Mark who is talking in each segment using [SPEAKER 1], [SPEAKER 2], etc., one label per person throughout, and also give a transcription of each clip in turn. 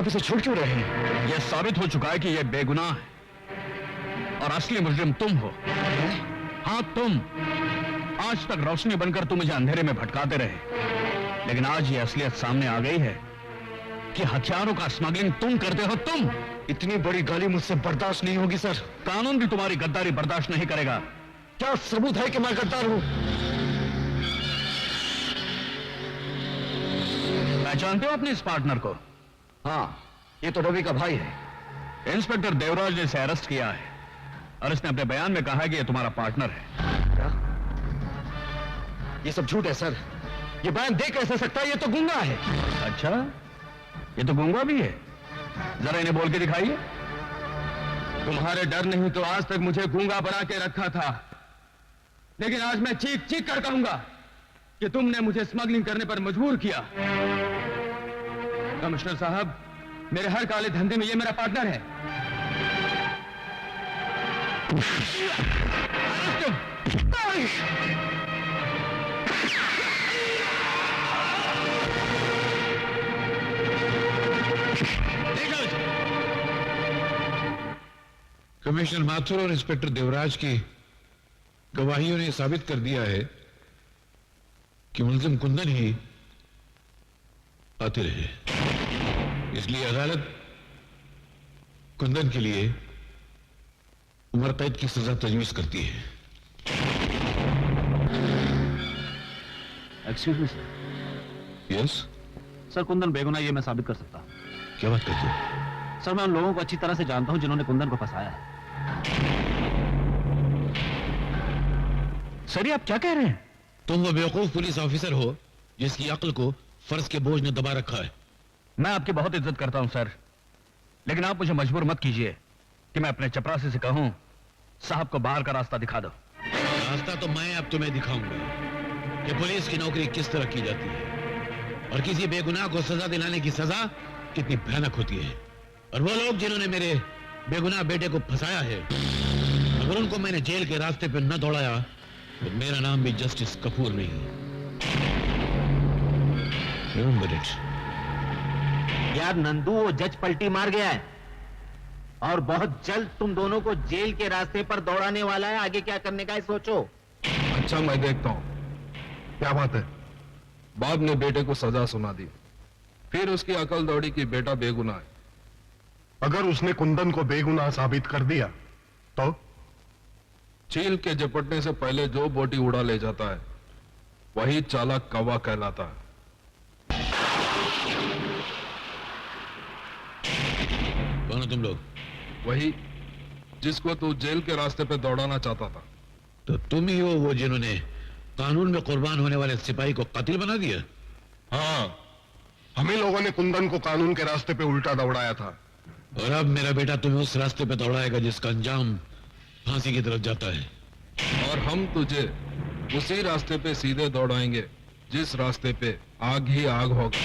[SPEAKER 1] आप इसे छोड़ क्यों रहे हैं?
[SPEAKER 2] यह साबित हो चुका है कि यह बेगुनाह है और असली मुजरिम तुम हो। हाँ, तुम। आज तक रोशनी बनकर तुम मुझे अंधेरे में भटकाते रहे, लेकिन आज यह असलियत सामने आ गई है कि हथियारों का स्मगलिंग तुम करते हो। तुम।
[SPEAKER 1] इतनी बड़ी गाली मुझसे बर्दाश्त नहीं होगी सर।
[SPEAKER 2] कानून भी तुम्हारी गद्दारी बर्दाश्त नहीं करेगा।
[SPEAKER 1] क्या सबूत है कि मैं गद्दार हूं?
[SPEAKER 2] पहचानते हो अपने इस पार्टनर को?
[SPEAKER 1] हाँ, ये तो रवि का भाई है।
[SPEAKER 2] इंस्पेक्टर देवराज ने इसे अरेस्ट किया है और इसने अपने बयान में कहा है कि यह तुम्हारा पार्टनर है।
[SPEAKER 1] क्या? ये सब झूठ है सर। ये बयान दे कैसे सकता है? ये तो गूंगा है।
[SPEAKER 2] अच्छा, ये तो गूंगा भी है। जरा इन्हें बोल के दिखाइए।
[SPEAKER 1] तुम्हारे डर नहीं तो आज तक मुझे गूंगा बना के रखा था, लेकिन आज मैं चीख चीख कर कहूंगा कि तुमने मुझे स्मगलिंग करने पर मजबूर किया। कमिश्नर साहब, मेरे हर काले धंधे में ये मेरा पार्टनर है।
[SPEAKER 3] कमिश्नर माथुर और इंस्पेक्टर देवराज की गवाहियों ने साबित कर दिया है कि मुलजिम कुंदन ही कातिल है। इसलिए अदालत कुंदन के लिए उम्र कैद की सजा तजवीज करती है।
[SPEAKER 4] Excuse me sir.
[SPEAKER 3] Yes
[SPEAKER 4] sir, Kundan बेगुनाह ये मैं साबित कर सकता हूँ।
[SPEAKER 3] क्या बात करते हो?
[SPEAKER 4] सर, मैं उन लोगों को अच्छी तरह से जानता हूँ जिन्होंने कुंदन को फंसाया है।
[SPEAKER 2] सर, ये आप क्या कह रहे हैं?
[SPEAKER 3] तुम वो बेवकूफ पुलिस ऑफिसर हो जिसकी अक्ल को फर्ज के बोझ ने दबा रखा है।
[SPEAKER 2] मैं आपकी बहुत इज्जत करता हूं सर, लेकिन आप मुझे मजबूर मत कीजिए कि मैं अपने चपरासी से कहूं साहब को बाहर का रास्ता दिखा दो।
[SPEAKER 3] रास्ता तो मैं अब तुम्हें दिखाऊंगा कि पुलिस की नौकरी किस तरह की जाती है और किसी बेगुनाह को सजा दिलाने की सजा कितनी भयानक होती है। और वो लोग जिन्होंने मेरे बेगुनाह बेटे को फंसाया है, अगर उनको मैंने जेल के रास्ते पर न दौड़ाया तो मेरा नाम भी जस्टिस कपूर नहीं। Remember it.
[SPEAKER 5] यार नंदू, वो जज पलटी मार गया है और बहुत जल्द तुम दोनों को जेल के रास्ते पर दौड़ाने वाला है। आगे क्या करने का है सोचो।
[SPEAKER 6] अच्छा, मैं देखता हूं क्या बात है। बाद में बेटे को सजा सुना दी, फिर उसकी अकल दौड़ी कि बेटा बेगुनाह है।
[SPEAKER 7] अगर उसने कुंदन को बेगुनाह साबित कर दिया तो?
[SPEAKER 6] चील के झपटने से पहले जो बोटी उड़ा ले जाता है वही चालाक कौवा कहलाता है।
[SPEAKER 3] कौन हो तुम लोग?
[SPEAKER 6] वही जिसको तू जेल के रास्ते पे दौड़ाना चाहता था।
[SPEAKER 3] तो तुम ही हो वो जिन्होंने कानून में कुर्बान होने वाले सिपाही को कातिल बना दिया?
[SPEAKER 7] हाँ, हम ही लोगों ने कुंदन को कानून के रास्ते पे उल्टा दौड़ाया था।
[SPEAKER 3] और अब मेरा बेटा तुम्हें उस रास्ते पे दौड़ाएगा जिसका अंजाम फांसी की तरफ जाता है।
[SPEAKER 6] और हम तुझे उसी रास्ते पे सीधे दौड़ाएंगे जिस रास्ते पे आग ही आग होगा।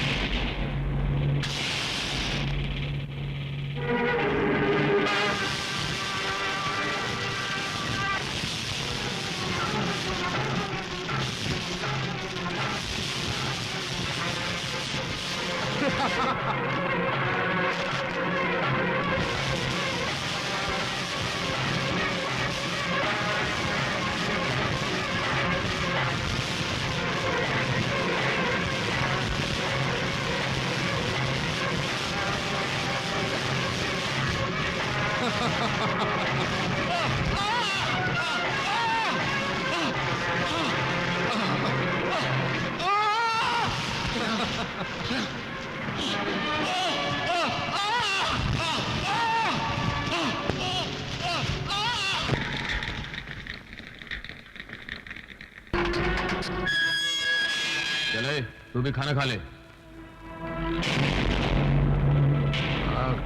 [SPEAKER 2] चले, तू भी खाना खा ले।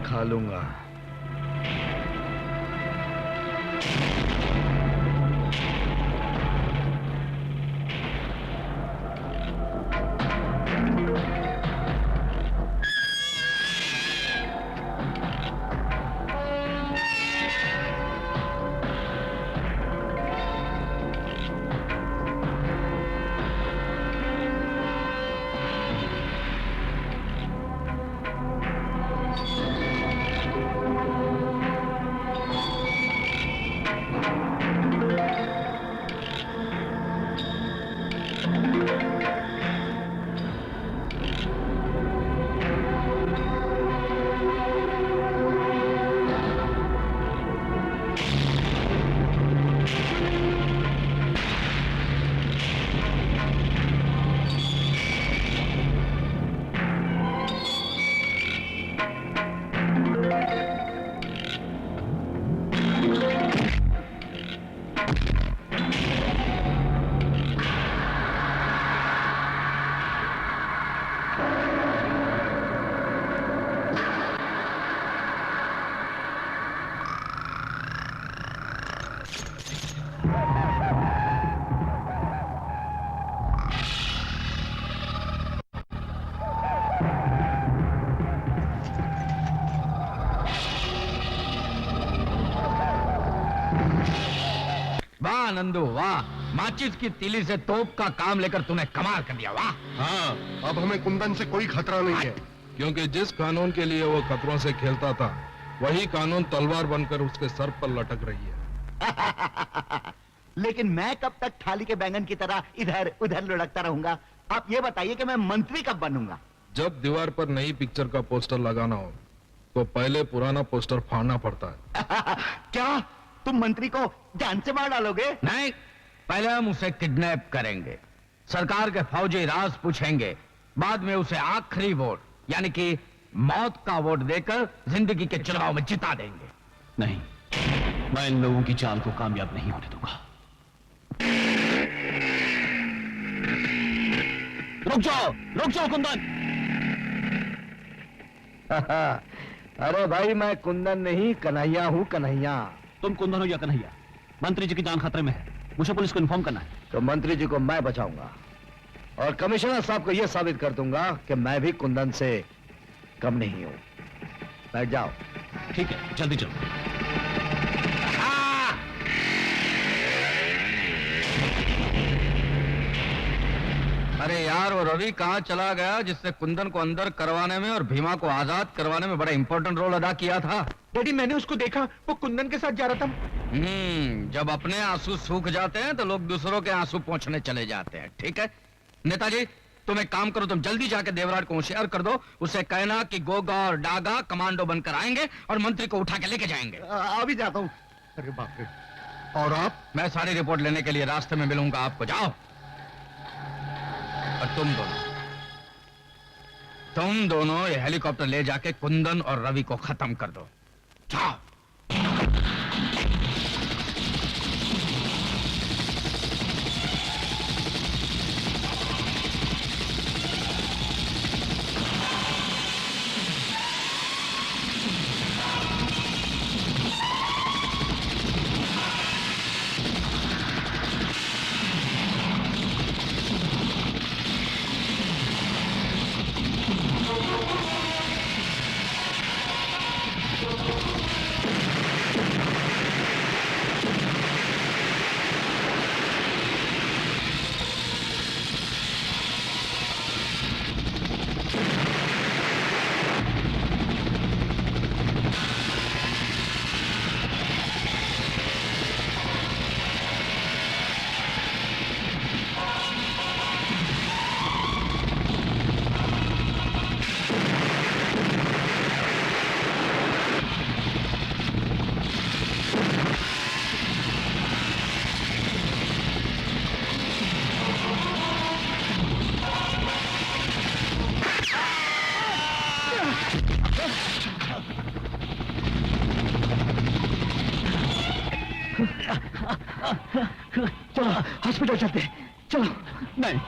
[SPEAKER 1] खा लूंगा।
[SPEAKER 2] नंदू वाह, माचिस की तीली से तोप का काम लेकर तूने कमाल कर दिया, वाह।
[SPEAKER 7] हाँ, अब हमें कुंदन से कोई खतरा नहीं है।
[SPEAKER 6] क्योंकि जिस कानून के लिए वो खतरों से खेलता था, वही कानून तलवार बनकर उसके सर पर लटक रही है।
[SPEAKER 8] लेकिन मैं कब तक थाली के बैंगन की तरह इधर उधर लुढ़कता रहूंगा? आप ये बताइए कि मैं मंत्री कब बनूंगा?
[SPEAKER 6] जब दीवार पर नई पिक्चर का पोस्टर लगाना हो तो पहले पुराना पोस्टर फाड़ना पड़ता है।
[SPEAKER 8] क्या तुम मंत्री को जान से मार डालोगे?
[SPEAKER 2] नहीं, पहले हम उसे किडनैप करेंगे, सरकार के फौजी राज पूछेंगे, बाद में उसे आखिरी वोट यानी कि मौत का वोट देकर जिंदगी के चुनाव में जिता देंगे।
[SPEAKER 4] नहीं, मैं इन लोगों की चाल को कामयाब नहीं होने दूंगा। रुक जाओ कुंदन।
[SPEAKER 8] अरे भाई, मैं कुंदन नहीं कन्हैया हूँ, कन्हैया।
[SPEAKER 4] तुम कुंदन हो या कन्हैया, मंत्री जी की जान खतरे में है, मुझे पुलिस को इन्फॉर्म करना है।
[SPEAKER 8] तो मंत्री जी को मैं बचाऊंगा और कमिश्नर साहब को यह साबित कर दूंगा कि मैं भी कुंदन से कम नहीं हूं। बैठ जाओ।
[SPEAKER 4] ठीक है, जल्दी चलो।
[SPEAKER 2] अरे यार, वो रवि कहाँ चला गया जिससे कुंदन को अंदर करवाने में और भीमा को आजाद करवाने में बड़ा इंपॉर्टेंट रोल अदा किया था?
[SPEAKER 8] डैडी, मैंने उसको देखा, वो कुंदन के साथ जा रहा था।
[SPEAKER 2] जब अपने आंसू सूख जाते हैं तो लोग दूसरों के आंसू पोंछने चले जाते हैं। ठीक है नेताजी, तुम एक काम करो, तुम जल्दी जाके देवराट को होशियार कर दो, उसे कहना कि गोगा और डागा कमांडो बनकर आएंगे और मंत्री को उठा के लेके जाएंगे।
[SPEAKER 8] अभी जाता हूँ। अरे बाप रे।
[SPEAKER 7] और आप?
[SPEAKER 2] मैं सारी रिपोर्ट लेने के लिए रास्ते में मिलूंगा आपको, जाओ। और तुम दोनों ये हेलीकॉप्टर ले जाके कुंदन और रवि को खत्म कर दो, जाओ।
[SPEAKER 4] चलो हॉस्पिटल चलते हैं, चलो। नहीं,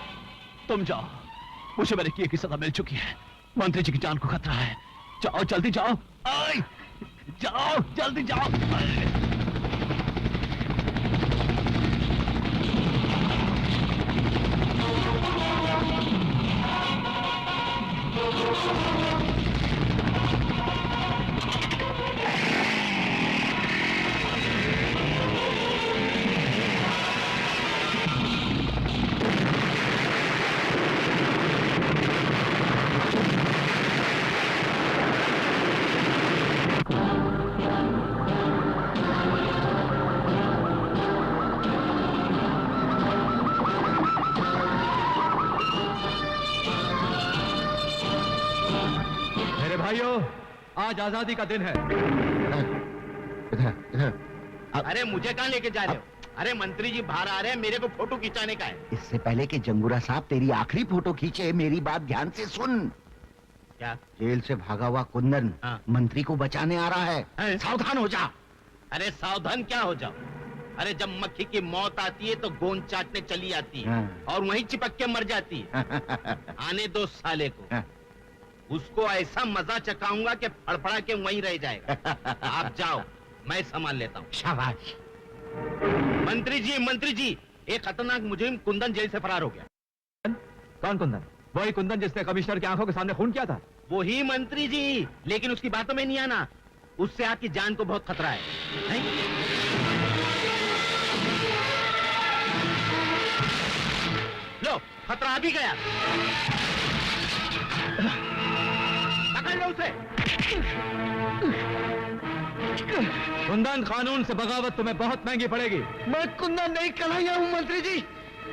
[SPEAKER 4] तुम जाओ, मुझे मेरे किए की सजा मिल चुकी है, मंत्री जी की जान को खतरा है। जाओ, जल्दी जाओ। जाओ, जल्दी जाओ।
[SPEAKER 1] भाइयों, आज आजादी का दिन है।
[SPEAKER 8] अरे मुझे कहाँ लेके जा रहे हो? अरे मंत्री जी बाहर आ रहे हैं, मेरे को फोटो खिंचाने का है। इससे पहले कि जंगूरा साहब तेरी आखिरी फोटो खींचे, मेरी बात ध्यान से सुन। क्या? जेल से भागा हुआ कुंदन मंत्री को बचाने आ रहा है। सावधान हो जा।
[SPEAKER 5] अरे सावधान क्या हो जाओ? अरे जब मक्खी की मौत आती है तो गोंद चाटने चली आती है और वहीं चिपक के मर जाती है। आने दो साले को, उसको ऐसा मजा चखाऊंगा कि फड़फड़ा के वहीं रह जाएगा। आप जाओ, मैं संभाल लेता हूँ।
[SPEAKER 8] शाबाश।
[SPEAKER 5] मंत्री जी, एक खतरनाक मुजरिम कुंदन जेल से फरार हो गया।
[SPEAKER 1] कौन कुंदन? वही कुंदन जिसने कमिश्नर की आंखों के सामने खून किया था?
[SPEAKER 5] वही मंत्री जी, लेकिन उसकी बातों में नहीं आना, उससे आपकी जान को बहुत खतरा है। नहीं? खतरा आ भी गया। पकड़ लो उसे।
[SPEAKER 1] कुंदन, कानून से बगावत तुम्हें बहुत महंगी पड़ेगी।
[SPEAKER 4] मैं कुंदन नहीं कन्हैया हूँ मंत्री जी।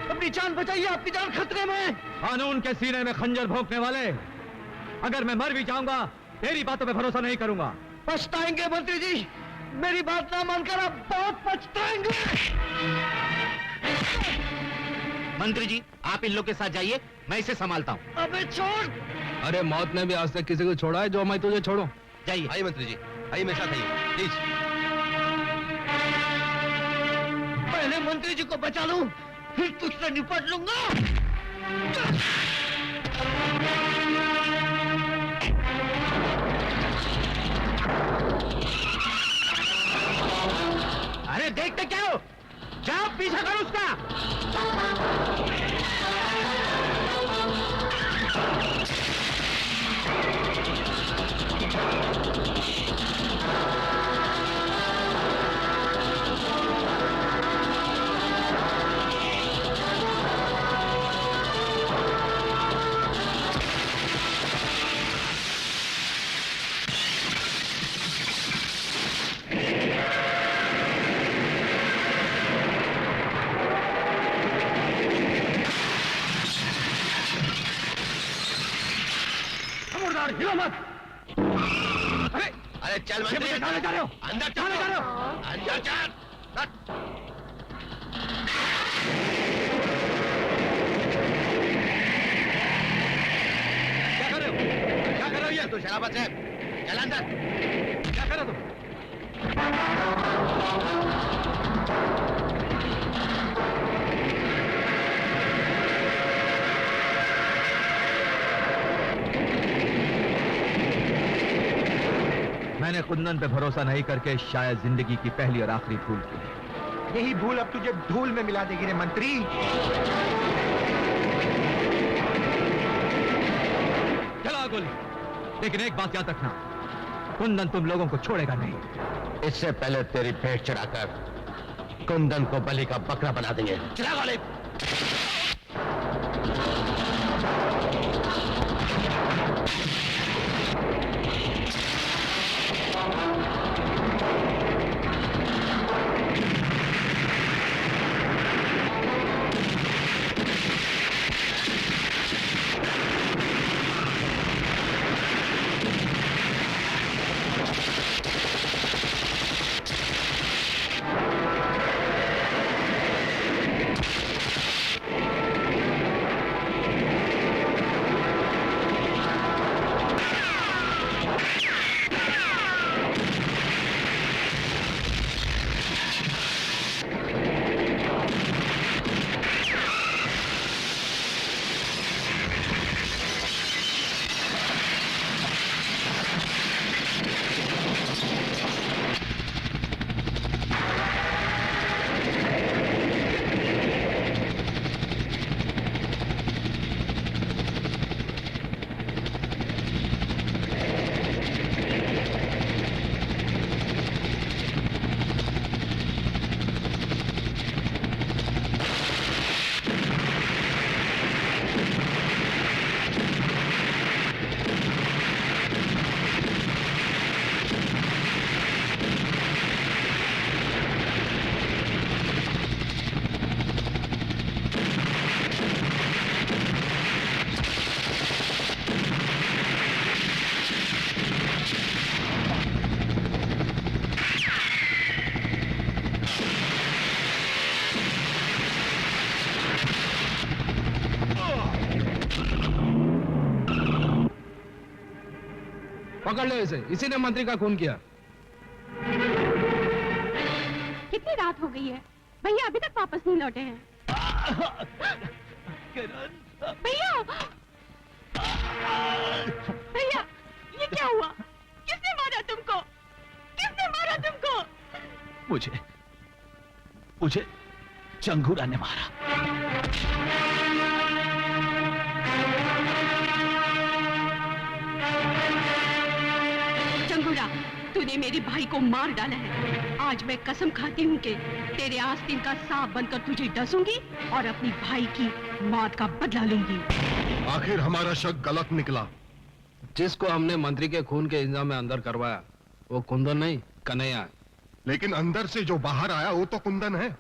[SPEAKER 4] अपनी जान बचाइए, आपकी जान खतरे में है।
[SPEAKER 1] कानून के सीने में खंजर भोंकने वाले, अगर मैं मर भी जाऊंगा तेरी बातों पे भरोसा नहीं करूंगा।
[SPEAKER 4] पछताएंगे मंत्री जी, मेरी बात ना मानकर आप बहुत पछताएंगे।
[SPEAKER 5] मंत्री जी, आप इन लोग के साथ जाइए, मैं इसे संभालता हूँ।
[SPEAKER 4] अबे छोड़।
[SPEAKER 6] अरे मौत ने भी आज तक किसी को छोड़ा है जो मैं तुझे छोड़ूं?
[SPEAKER 5] जाइए।
[SPEAKER 1] आइए मंत्री जी, आइए मेरे साथ आइए प्लीज।
[SPEAKER 4] पहले मंत्री जी को बचा लूं, फिर तुझसे निपट लूंगा।
[SPEAKER 5] अरे देखते क्या हो, जाओ पीछा करो उसका।
[SPEAKER 1] हिलो मत।
[SPEAKER 5] अरे चल मंत्री,
[SPEAKER 1] कहाँ ले जा रहे हो?
[SPEAKER 5] अंदर
[SPEAKER 1] कहाँ ले जा रहे हो?
[SPEAKER 5] अंदर चल।
[SPEAKER 1] क्या कर रहे हो? क्या कर रहे हो ये?
[SPEAKER 5] तू शराबत है, चल अंदर।
[SPEAKER 1] क्या कर रहे हो तुम? मैंने कुंदन पे भरोसा नहीं करके शायद जिंदगी की पहली और आखिरी भूल की।
[SPEAKER 8] यही भूल अब तुझे धूल में मिला देगी रे मंत्री।
[SPEAKER 1] चला गोली। लेकिन एक बात याद रखना, कुंदन तुम लोगों को छोड़ेगा नहीं।
[SPEAKER 5] इससे पहले तेरी भेंट चढ़ाकर कुंदन को बलि का बकरा बना देंगे। चला गोली।
[SPEAKER 6] पकड़ लो इसे, इसी ने मंत्री का खून किया।
[SPEAKER 9] कितनी रात हो गई है, भैया अभी तक वापस नहीं लौटे हैं। भैया, भैया, ये क्या हुआ? किसने मारा तुमको? किसने मारा तुमको?
[SPEAKER 4] मुझे चंगूरा ने मारा।
[SPEAKER 9] चंगूरा, तूने तूने मेरे भाई को मार डाला है। आज मैं कसम खाती हूँ कि तेरे आस्तीन का सांप बनकर तुझे डसूंगी और अपनी भाई की मौत का बदला लूंगी।
[SPEAKER 7] आखिर हमारा शक गलत निकला।
[SPEAKER 6] जिसको हमने मंत्री के खून के इल्जाम में अंदर करवाया वो कुंदन नहीं कन्हैया है।
[SPEAKER 7] लेकिन अंदर से जो बाहर आया वो तो कुंदन है।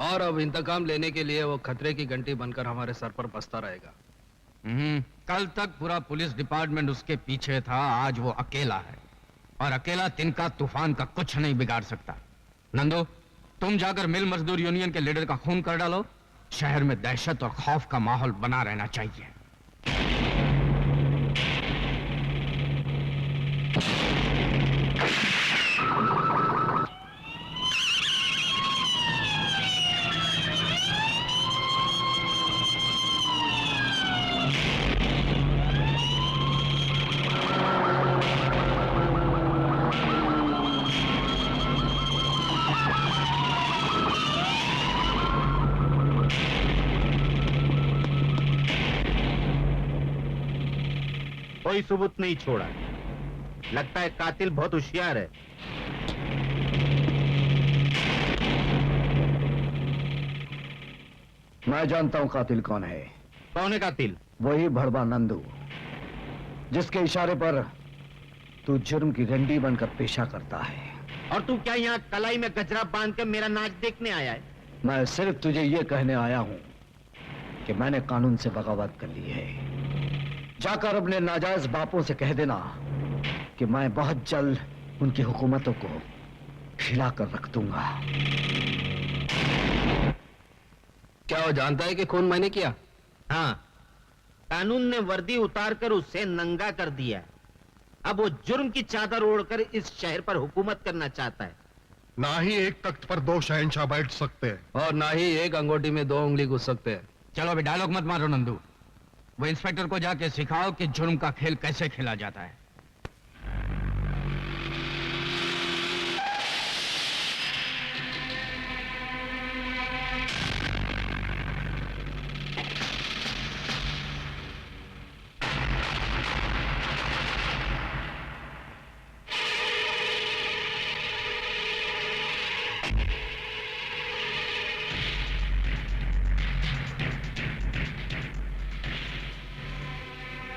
[SPEAKER 6] और अब इंतकाम लेने के लिए वो खतरे की घंटी बनकर हमारे सर पर बसता रहेगा।
[SPEAKER 2] कल तक पूरा पुलिस डिपार्टमेंट उसके पीछे था, आज वो अकेला है और अकेला तिनका तूफान का कुछ नहीं बिगाड़ सकता। नंदू, तुम जाकर मिल मजदूर यूनियन के लीडर का खून कर डालो। शहर में दहशत और खौफ का माहौल बना रहना चाहिए।
[SPEAKER 5] कोई सबूत नहीं छोड़ा। लगता है कातिल बहुत होशियार है।
[SPEAKER 8] मैं जानता हूं कातिल कौन है।
[SPEAKER 5] कौन है कातिल?
[SPEAKER 8] वही भड़वा नंदू, जिसके इशारे पर तू जुर्म की रंडी बनकर पेशा करता है।
[SPEAKER 5] और तू क्या यहाँ कलाई में गजरा बांध कर मेरा नाच देखने आया है?
[SPEAKER 8] मैं सिर्फ तुझे ये कहने आया हूं कि मैंने कानून से बगावत कर ली है। जाकर अपने नाजायज बापों से कह देना कि मैं बहुत जल्द उनकी हुकूमतों को हिलाकर रख दूंगा।
[SPEAKER 6] क्या वो जानता है कि खून मैंने किया?
[SPEAKER 5] हाँ, कानून ने वर्दी उतारकर उसे नंगा कर दिया। अब वो जुर्म की चादर ओढ़कर इस शहर पर हुकूमत करना चाहता है।
[SPEAKER 7] ना ही एक तख्त पर दो शहंशाह बैठ सकते हैं
[SPEAKER 6] और ना ही एक अंगूठी में दो उंगली घुस सकते हैं।
[SPEAKER 2] चलो अभी डायलॉग मत मारो नंदू, वो इंस्पेक्टर को जाके सिखाओ कि जुर्म का खेल कैसे खेला जाता है।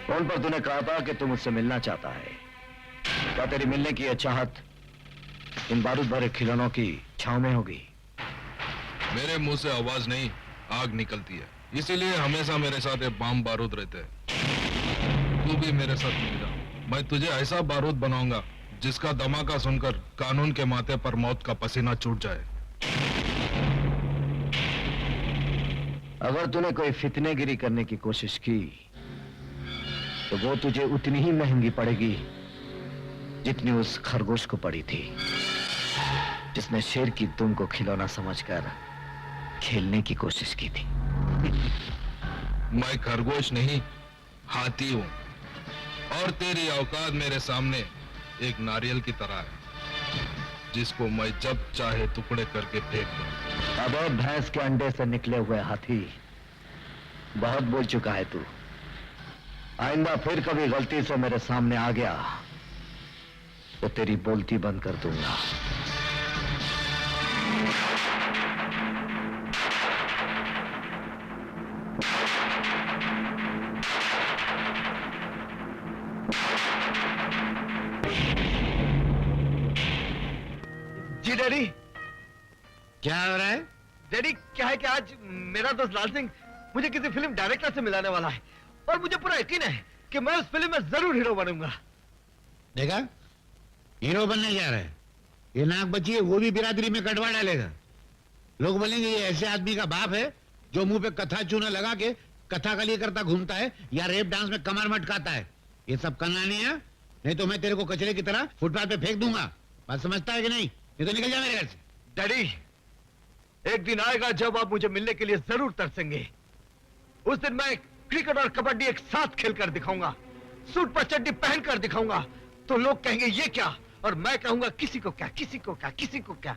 [SPEAKER 8] फोन पर तूने कहा था कि तू मुझसे मिलना चाहता है। क्या तेरी मिलने की यह चाहत इन बारूद भरे खिलौनों की छांव में होगी?
[SPEAKER 6] मेरे मुंह से आवाज नहीं आग निकलती है, इसीलिए हमेशा मेरे साथ ये बम बारूद रहते हैं। तू भी मेरे साथ मिल जा, मैं तुझे ऐसा बारूद बनाऊंगा जिसका धमाका सुनकर कानून के माथे पर मौत का पसीना छूट जाए।
[SPEAKER 8] अगर तूने कोई फितनेगिरी करने की कोशिश की तो वो तुझे उतनी ही महंगी पड़ेगी जितनी उस खरगोश को पड़ी थी, जिसने शेर की दुम को खिलौना समझकर खेलने की कोशिश की थी।
[SPEAKER 6] मैं खरगोश नहीं, हाथी हूं और तेरी औकात मेरे सामने एक नारियल की तरह है, जिसको मैं जब चाहे टुकड़े करके फेंक दूं।
[SPEAKER 8] अब भैंस के अंडे से निकले हुए हाथी, बहुत बोल चुका है तू। आइंदा फिर कभी गलती से मेरे सामने आ गया तो तेरी बोलती बंद कर दूंगा।
[SPEAKER 4] जी डैडी।
[SPEAKER 3] क्या हो रहा है?
[SPEAKER 4] डैडी क्या है कि आज मेरा दोस्त लाल सिंह मुझे किसी फिल्म डायरेक्टर से मिलाने वाला है और मुझे पूरा यकीन है कि मैं उस फिल्म में जरूर हीरो बनूंगा।
[SPEAKER 3] देखा, हीरो बनने जा रहा है। ये नाक बची है, वो भी बिरादरी में कटवा डालेगा। लोग बोलेंगे ये ऐसे आदमी का बाप है जो मुंह पे कथा चूना लगा के कथा का लिए करता घूमता है या रेप डांस में कमर मटकाता है। ये सब करना नहीं है, नहीं तो मैं तेरे को कचरे की तरह फुटपाथ पे फेंक दूंगा। बात समझता है कि नहीं? ये तो निकल जा मेरे घर से।
[SPEAKER 4] डैडी, एक दिन आएगा जब आप मुझे मिलने के लिए जरूर तरसेंगे। उस दिन मैं क्रिकेट और कबड्डी एक साथ खेलकर दिखाऊंगा, सूट पर चड्डी पहनकर दिखाऊंगा। तो लोग कहेंगे ये क्या, और मैं कहूंगा किसी को क्या, किसी को क्या, किसी को क्या।